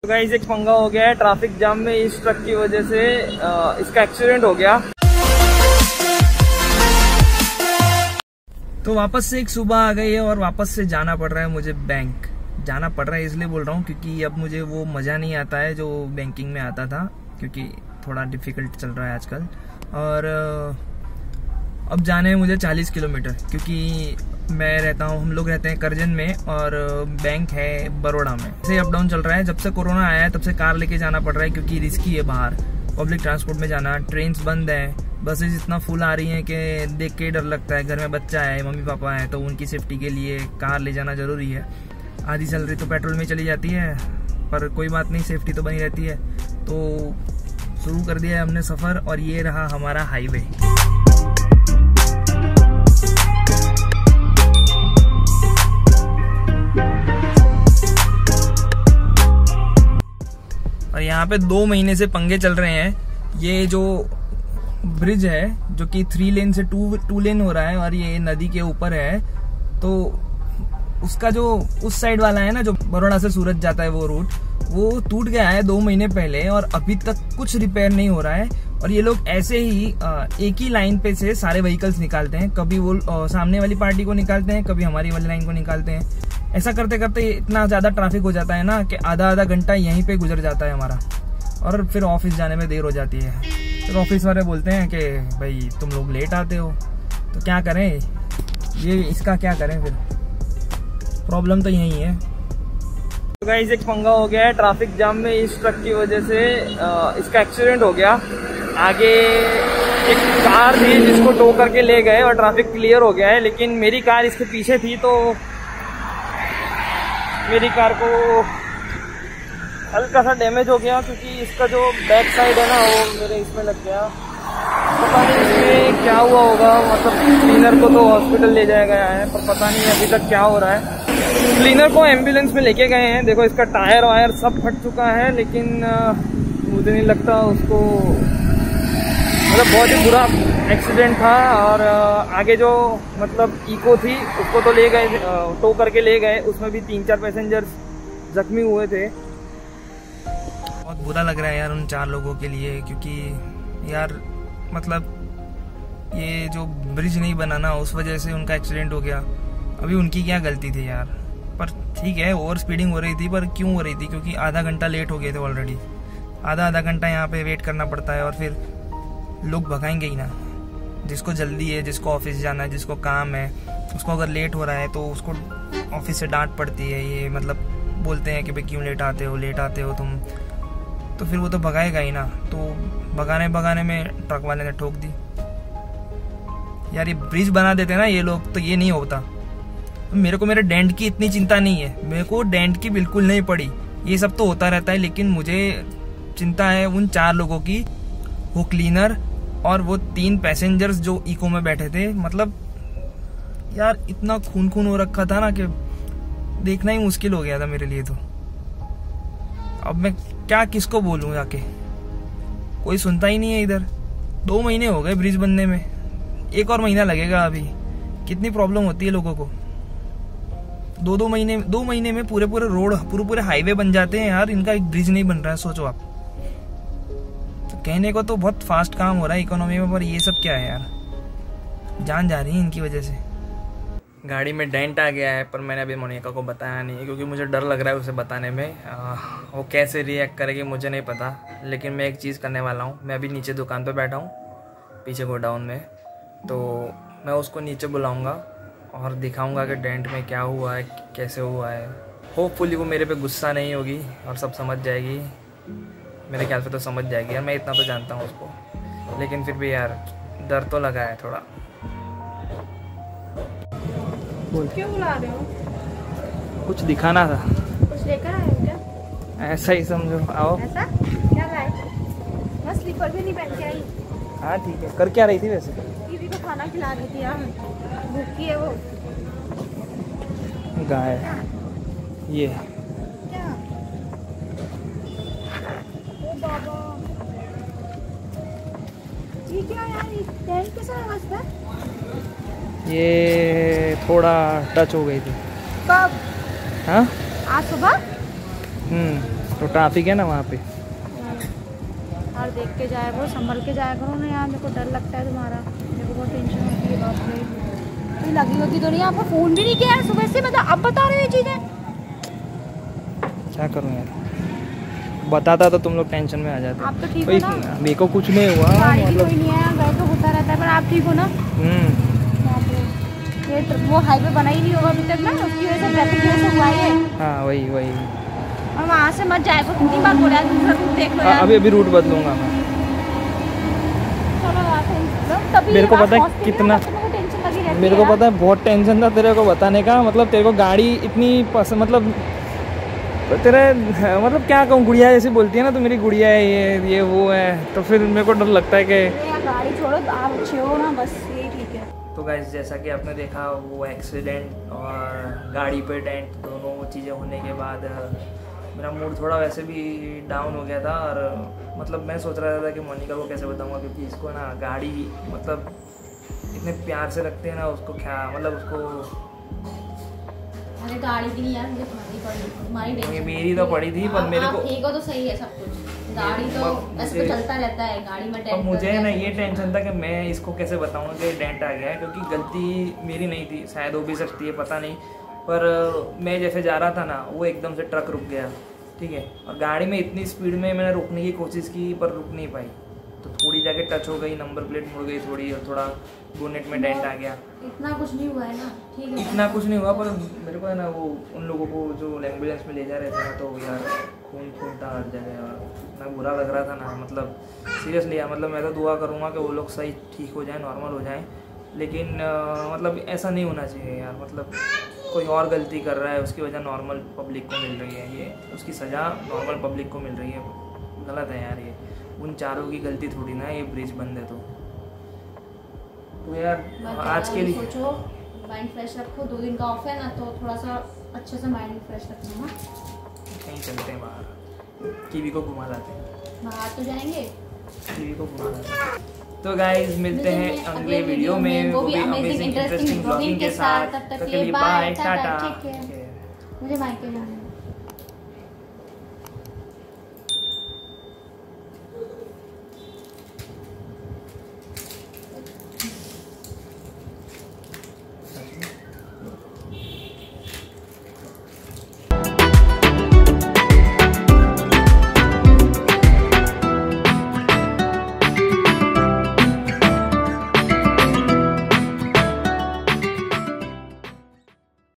तो गाइस एक पंगा हो गया है ट्रैफिक जाम में। इस ट्रक की वजह से इसका एक्सीडेंट हो गया। तो वापस से एक सुबह आ गई है और वापस से जाना पड़ रहा है मुझे बैंक। जाना पड़ रहा है इसलिए बोल रहा हूँ क्योंकि अब मुझे वो मज़ा नहीं आता है जो बैंकिंग में आता था, क्योंकि थोड़ा डिफ़िकल्ट चल रहा है आजकल। और अब जाने हैं मुझे 40 किलोमीटर, क्योंकि मैं रहता हूँ, हम लोग रहते हैं करजन में और बैंक है बड़ौदा में। ऐसे अप डाउन चल रहा है। जब से कोरोना आया है तब से कार लेके जाना पड़ रहा है क्योंकि रिस्की है बाहर पब्लिक ट्रांसपोर्ट में जाना। ट्रेन्स बंद है, बसेज इतना फुल आ रही हैं कि देख के डर लगता है। घर में बच्चा है, मम्मी पापा है, तो उनकी सेफ्टी के लिए कार ले जाना ज़रूरी है। आधी सैलरी तो पेट्रोल में चली जाती है, पर कोई बात नहीं, सेफ्टी तो बनी रहती है। तो शुरू कर दिया है हमने सफ़र और ये रहा हमारा हाईवे। और यहाँ पे 2 महीने से पंगे चल रहे हैं। ये जो ब्रिज है जो कि 3 लेन से 2 लेन हो रहा है और ये नदी के ऊपर है, तो उसका जो उस साइड वाला है ना, जो बड़ौदा से सूरत जाता है वो रूट, वो टूट गया है 2 महीने पहले और अभी तक कुछ रिपेयर नहीं हो रहा है। और ये लोग ऐसे ही एक ही लाइन पे से सारे व्हीकल्स निकालते हैं। कभी वो सामने वाली पार्टी को निकालते हैं, कभी हमारी वाली लाइन को निकालते हैं। ऐसा करते करते इतना ज़्यादा ट्रैफिक हो जाता है ना कि आधा घंटा यहीं पे गुजर जाता है हमारा, और फिर ऑफिस जाने में देर हो जाती है। फिर ऑफिस वाले बोलते हैं कि भाई तुम लोग लेट आते हो, तो क्या करें, ये इसका क्या करें, फिर प्रॉब्लम तो यही है। तो गाइस एक पंगा हो गया है ट्रैफिक जाम में। इस ट्रक की वजह से इसका एक्सीडेंट हो गया। आगे एक कार थी जिसको टो करके ले गए और ट्रैफिक क्लियर हो गया है, लेकिन मेरी कार इसके पीछे थी तो मेरी कार को हल्का सा डैमेज हो गया, क्योंकि इसका जो बैक साइड है ना वो मेरे इसमें लग गया। पता नहीं इसमें क्या हुआ होगा, मतलब क्लीनर को तो हॉस्पिटल ले जाया गया है, पर पता नहीं अभी तक क्या हो रहा है। क्लीनर को एम्बुलेंस में लेके गए हैं। देखो इसका टायर वायर सब फट चुका है, लेकिन मुझे नहीं लगता उसको, मतलब बहुत ही बुरा एक्सीडेंट था। और आगे जो मतलब इको थी उसको तो ले गए, टो करके ले गए, उसमें भी 3-4 पैसेंजर्स जख्मी हुए थे। बहुत बुरा लग रहा है यार उन 4 लोगों के लिए, क्योंकि यार मतलब ये जो ब्रिज नहीं बना ना, उस वजह से उनका एक्सीडेंट हो गया। अभी उनकी क्या गलती थी यार, पर ठीक है ओवर स्पीडिंग हो रही थी, पर क्यों हो रही थी, क्योंकि आधा घंटा लेट हो गए थे ऑलरेडी। आधा घंटा यहाँ पे वेट करना पड़ता है और फिर लोग भगाएंगे ही ना। जिसको जल्दी है, जिसको ऑफिस जाना है, जिसको काम है, उसको अगर लेट हो रहा है तो उसको ऑफिस से डांट पड़ती है। ये मतलब बोलते हैं कि भाई क्यों लेट आते हो तुम, तो फिर वो तो भगाएगा ही ना। तो भगाने में ट्रक वाले ने ठोक दी। यार ये ब्रिज बना देते ना ये लोग तो ये नहीं होता। मेरे को मेरे डेंट की इतनी चिंता नहीं है, मेरे को डेंट की बिल्कुल नहीं पड़ी। ये सब तो होता रहता है, लेकिन मुझे चिंता है उन 4 लोगों की, वो क्लीनर और वो 3 पैसेंजर्स जो इको में बैठे थे। मतलब यार इतना खून हो रखा था ना कि देखना ही मुश्किल हो गया था मेरे लिए। तो अब मैं क्या किसको बोलूं जाके, कोई सुनता ही नहीं है इधर। 2 महीने हो गए ब्रिज बनने में, 1 और महीना लगेगा अभी। कितनी प्रॉब्लम होती है लोगों को। 2 महीने में पूरे रोड पूरे हाईवे बन जाते हैं यार। इनका एक ब्रिज नहीं बन रहा है, सोचो आप। तो कहने को तो बहुत फास्ट काम हो रहा है इकोनॉमी में, पर ये सब क्या है यार, जान जा रही है इनकी वजह से। गाड़ी में डेंट आ गया है, पर मैंने अभी मोनिका को बताया नहीं है क्योंकि मुझे डर लग रहा है उसे बताने में। वो कैसे रिएक्ट करेगी मुझे नहीं पता, लेकिन मैं एक चीज़ करने वाला हूँ। मैं अभी नीचे दुकान पे बैठा हूँ पीछे गोडाउन में, तो मैं उसको नीचे बुलाऊँगा और दिखाऊँगा कि डेंट में क्या हुआ है, कैसे हुआ है। होपफुली वो मेरे पे गुस्सा नहीं होगी और सब समझ जाएगी। मेरे ख्याल से तो समझ जाएगी यार, मैं इतना तो जानता हूँ उसको। लेकिन फिर भी यार डर तो लगा है थोड़ा। क्यों बुला रहे हो? कुछ दिखाना था। कुछ लेकर आए हो क्या? ऐसा ही समझो। आओ। ऐसा क्या लाए? बस स्लीपर भी नहीं पहन के आई। हाँ ठीक है। कर क्या रही थी वैसे? दीदी को खाना खिला रही थी यार, भूखी है वो। गाय ये क्या? ओ बाबा, ये क्या यार, ये डेंट कैसा है बस पर? ये थोड़ा टच हो गई थी। कब? हाँ आज सुबह? तो ट्रैफिक है ना वहाँ पे। और देख के जाया करो, संभल के जाया करो ना यार, मेरे को डर लगता है तुम्हारा, मेरे को बहुत टेंशन होती है बाप रे। कोई लगी होती तो नहीं, आपको फ़ोन भी नहीं किया यार सुबह से, मतलब अब बता रहे हो ये चीज़ें। क्या करूँ यार, बताता तो तुम लोग टेंशन में आ जाते। आप तो ठीक हो ना? मेरे को कुछ नहीं हुआ गाड़ी भी मतलब। कोई नहीं है, घर तो होता रहता है, पर आप ठीक हो ना? ये वो हाईवे बना ही नहीं होगा अभी तक ना, उसकी वजह से ट्रैफिक की वजह से हुआ है। हाँ वही वही। और वहाँ से मत जाए, कितनी बार बोला है, दूसरा रूट देख लो यार। अभी रूट बदलूंगा मैं। चलो यार, तभी मेरे को पता है कितना, टेंशन लगी रहती है। मेरे को पता है बहुत टेंशन था तेरे को बताने का, मतलब तेरे को गाड़ी इतनी पसंद, मतलब तेरे मतलब क्या कहूँ, गुड़िया जैसी बोलती है ना, तो मेरी गुड़िया है ये वो है, तो फिर मेरे को डर लगता है कि गाड़ी छोड़ो, आप अच्छे हो ना, बस यही ठीक है। तो गाइस जैसा कि आपने देखा वो एक्सीडेंट और गाड़ी पे डेंट दोनों चीज़ें होने के बाद मेरा मूड थोड़ा वैसे भी डाउन हो गया था। और मतलब मैं सोच रहा था कि मोनिका को कैसे बताऊंगा, क्योंकि इसको ना गाड़ी मतलब इतने प्यार से रखते हैं ना उसको, क्या मतलब उसको। अरे गाड़ी की नहीं यार, मुझे तुम्हारी पड़ी, तुम्हारी टेंशन मेरी तो पड़ी थी, पर मेरे को ठीक हो तो सही है सब कुछ, गाड़ी तो ऐसे तो चलता रहता है, गाड़ी में डेंट। मुझे ना ये टेंशन था कि मैं इसको कैसे बताऊंगा कि डेंट आ गया है, क्योंकि गलती मेरी नहीं थी, शायद हो भी सकती है पता नहीं, पर मैं जैसे जा रहा था ना वो एकदम से ट्रक रुक गया, ठीक है, और गाड़ी में इतनी स्पीड में मैंने रुकने की कोशिश की पर रुक नहीं पाई, तो थोड़ी जाके टच हो गई, नंबर प्लेट मुड़ गई थोड़ी, और थोड़ा बोनेट में डेंट आ गया। इतना कुछ नहीं हुआ है ना, ठीक है, इतना कुछ नहीं हुआ, पर मेरे को है ना वो उन लोगों को जो एम्बुलेंस में ले जा रहे थे ना, तो यार खून था हर जगह, और इतना बुरा लग रहा था ना, मतलब सीरियसली यार, मतलब मैं तो दुआ करूँगा कि वो लोग सही ठीक हो जाए, नॉर्मल हो जाएं, लेकिन मतलब ऐसा नहीं होना चाहिए यार, मतलब कोई और गलती कर रहा है उसकी वजह नॉर्मल पब्लिक को मिल रही है, ये उसकी सज़ा नॉर्मल पब्लिक को मिल रही है, गलत है यार ये, उन चारों की गलती थोड़ी ना, ये ब्रिज बंद है तो यार आज के लिए सोचो, माइंड फ्रेश रखो, 2 दिन का ऑफ है ना, तो थोड़ा सा अच्छे से माइंड फ्रेश रखना ना। कहीं चलते हैं बाहर, कीवी को घुमा लाते हैं, बाहर तो जाएंगे, कीवी को घुमा लाते हैं। तो गाइस मिलते हैं अगले वीडियो में, वो भी अमेजिंग इंटरेस्टिंग ब्लॉगिंग के साथ। तब तक के लिए बाय, टाटा। मुझे मायके जाना है।